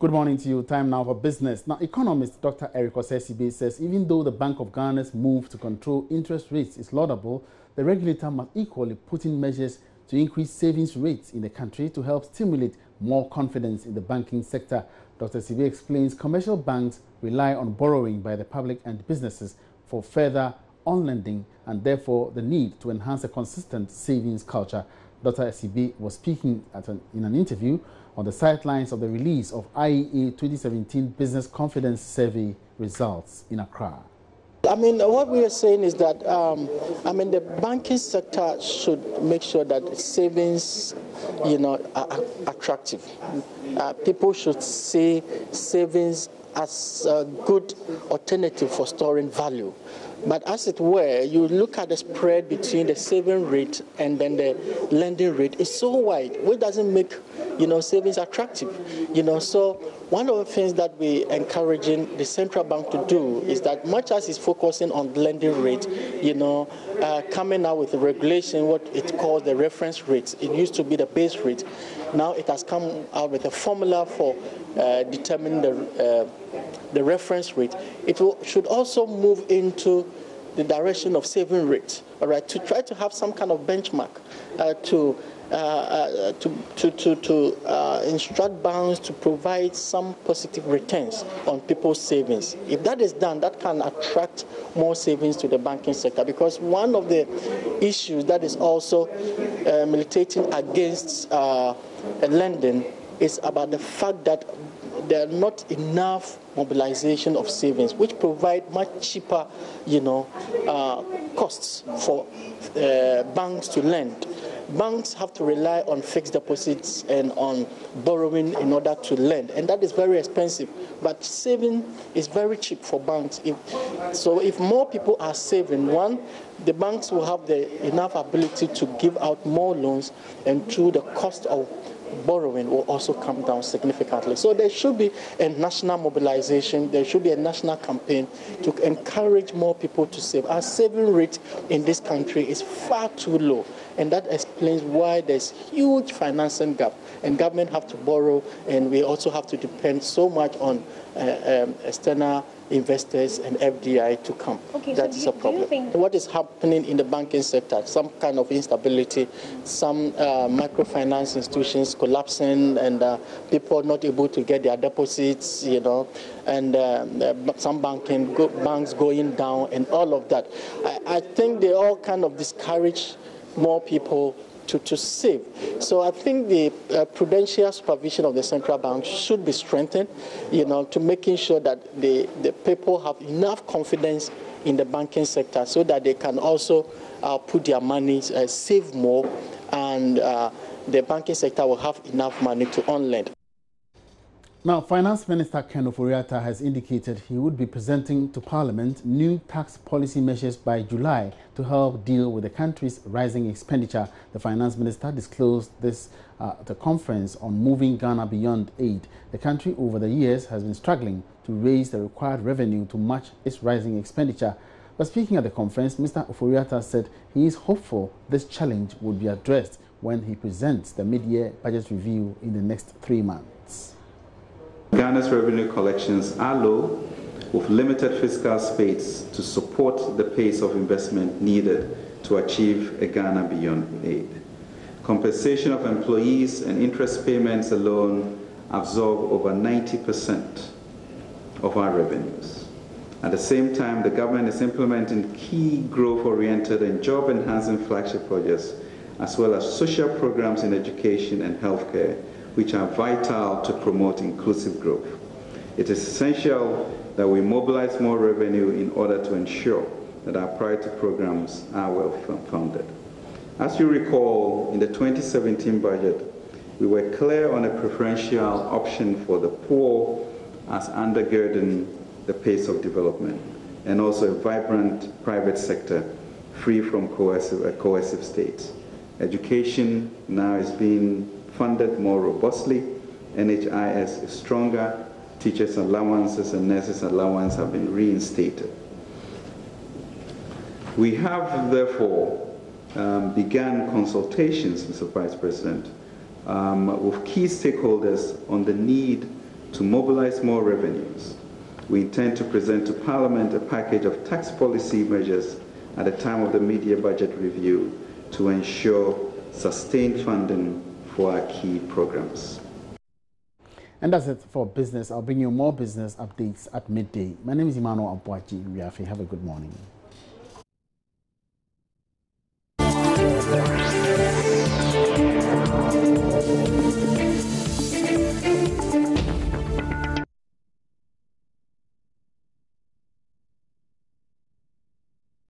Good morning to you. Time now for business. Now, economist Dr. Eric Osesibe says even though the Bank of Ghana's move to control interest rates is laudable, the regulator must equally put in measures to increase savings rates in the country to help stimulate more confidence in the banking sector. Dr. Sibe explains commercial banks rely on borrowing by the public and businesses for further on-lending and therefore the need to enhance a consistent savings culture. Dr. Sibe was speaking in an interview on the sidelines of the release of IEA 2017 Business Confidence Survey results in Accra. I mean, what we are saying is that, the banking sector should make sure that savings, are attractive. People should see savings as a good alternative for storing value. But as it were, you look at the spread between the saving rate and then the lending rate is so wide, which doesn't make, savings attractive. So one of the things that we're encouraging the central bank to do is that much as it's focusing on lending rate, coming out with a regulation, what it calls the reference rate. It used to be the base rate. Now it has come out with a formula for determining the reference rate. It should also move into the direction of saving rate, all right, to try to have some kind of benchmark to instruct banks to provide some positive returns on people's savings. If that is done, that can attract more savings to the banking sector, because one of the issues that is also militating against lending is about the fact that there are not enough mobilization of savings, which provide much cheaper, costs for banks to lend. Banks have to rely on fixed deposits and on borrowing in order to lend, and that is very expensive. But saving is very cheap for banks. If more people are saving, one, the banks will have enough ability to give out more loans, and two, the cost of borrowing will also come down significantly. So there should be a national mobilization, there should be a national campaign to encourage more people to save. Our saving rate in this country is far too low, and that explains why there's huge financing gap, and government have to borrow, and we also have to depend so much on external investors and FDI to come. Okay, that is a problem. What is happening in the banking sector? Some kind of instability, some microfinance institutions collapsing, and people not able to get their deposits, and some banks going down, and all of that. I think they all kind of discourage more people to save. So I think the prudential supervision of the central bank should be strengthened, to making sure that the people have enough confidence in the banking sector so that they can also put their money, save more, and the banking sector will have enough money to on-lend. Now, Finance Minister Ken Ofori-Atta has indicated he would be presenting to Parliament new tax policy measures by July to help deal with the country's rising expenditure. The Finance Minister disclosed this at a conference on moving Ghana beyond aid. The country over the years has been struggling to raise the required revenue to match its rising expenditure. But speaking at the conference, Mr. Ofori-Atta said he is hopeful this challenge will be addressed when he presents the mid-year budget review in the next 3 months. Ghana's revenue collections are low, with limited fiscal space to support the pace of investment needed to achieve a Ghana beyond aid. Compensation of employees and interest payments alone absorb over 90% of our revenues. At the same time, the government is implementing key growth-oriented and job-enhancing flagship projects, as well as social programs in education and healthcare, which are vital to promote inclusive growth. It is essential that we mobilize more revenue in order to ensure that our priority programs are well funded. As you recall, in the 2017 budget, we were clear on a preferential option for the poor as undergirding the pace of development, and also a vibrant private sector free from coercive states. Education now is being funded more robustly, NHIS is stronger, teachers' allowances and nurses' allowance have been reinstated. We have therefore began consultations, Mr. Vice President, with key stakeholders on the need to mobilize more revenues, we intend to present to Parliament a package of tax policy measures at the time of the mid-year budget review to ensure sustained funding for our key programs. And that's it for business. I'll bring you more business updates at midday. My name is Emmanuel Ampuachi. Have a good morning.